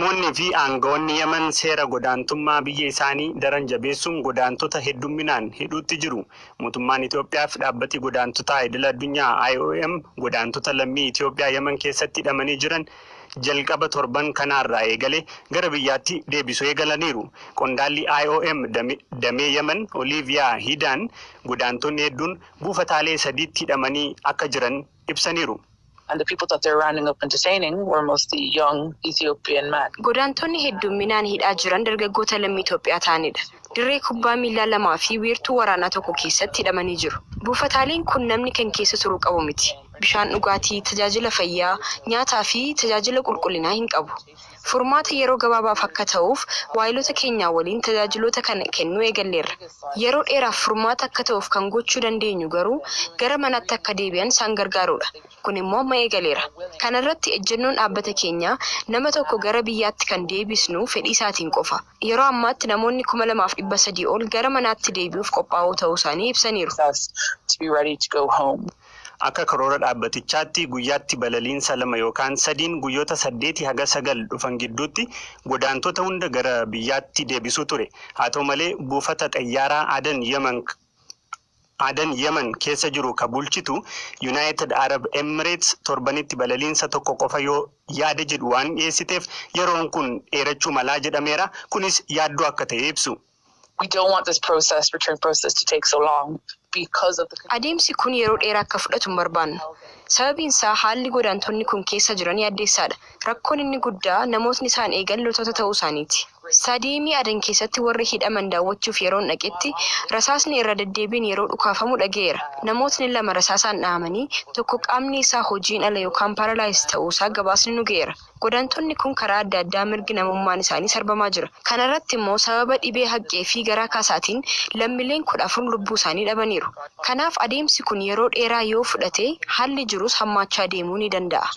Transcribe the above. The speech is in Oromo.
Mootummoonni fi aangawoonni Yemen seera godaantummaa biyya isaanii daran jabeessuun godaantota heddumminaan hidhuutti jiru. Mootummaan Itoophiyaa fi dhaabbati godaantotaa idil addunyaa IOM godaantota lammii Itoophiyaa Yemen keessatti hidhamanii jiran jalqaba torban kanaarraa eegalee gara biyyaatti deebisuu eegalaniiru. Qondaalli IOM damee Yemen Oliiviyaa Hidaan godaantonni hedduun buufataalee sadiitti hidhamanii akka jiran ibsaniiru. And the people that they're rounding up and detaining were mostly young Ethiopian men. Godaantonni heddumminaan hidhaa jiran dargaggoota lammii Itoophiyaa ta'anidha. Dirree kubbaa miilaa lamaa fi wiirtuu waraanaa tokko keessatti hidhamanii jiru. Buufataaleen kun namni kan keessa turuu qabu miti. Bishaan dhugaatii, tajaajila fayyaa, nyaataa fi tajaajila qulqullinaa hin qabu. Furmaata yeroo gabaabaaf akka ta'uuf waayilota keenya waliin tajaajiloota kana kennuu eegalleerra. Yeroo dheeraaf furmaata akka ta'uuf kan gochuu dandeenyu garuu gara manaatti akka deebi'an isaan gargaarudha. Kun immoo amma eegaleera. Kana irratti ejjennoon dhaabbata keenyaa nama tokko gara biyyaatti kan deebisnu fedhii isaatiin qofa. Yeroo ammaatti namoonni 2300 ol gara manaatti deebi'uuf qophaa'oo ta'uu isaanii ibsaniiru. Akka karoora dhaabbatichaatti guyyaatti balaliinsa 2 yookaan 3 guyyoota 8 haga 9 dhufan gidduutti godaantota hunda gara biyyaatti deebisuu ture. Haa ta'u malee buufata xayyaaraa Adan Yemen keessa jiru ka bulchitu United Arab Emirates torbanitti balaliinsa tokko qofa yoo yaada jedhu waan dhiyeessiteef yeroon kun dheerachuu malaa jedhameera. Kunis yaaddoo akka ta'e ibsu. We don't want this return process to take so long because of the... Adeemsi kun yeroo dheeraa akka fudhatu hin barbaannu. Sababiin isaa haalli godaantonni kun keessa jiran yaaddeessaadha. Rakkoon inni guddaa namootni isaan eegan loltoota ta'uu isaaniiti. Sadeemii Adan keessatti warri hidhaman daawwachuuf yeroon dhaqetti rasaasni irra deddeebiin yeroo dhukaafamu dhaga'eera. Namootni 2 rasaasaan dhahamanii tokko qaamni isaa hojiin ala yookaan paralaayis ta'uu isaa gabaasni nu ga'eera. Godaantonni kun karaa adda addaa mirgi namummaan isaanii sarbamaa jira. Kana irratti immoo sababa dhibee haqqee fi garaa kaasaatiin lammiileen 14 lubbuu isaanii dhabaniiru. Kanaaf adeemsi kun yeroo dheeraa yoo fudhate haalli jirus hammaachaa deemuu ni danda'a.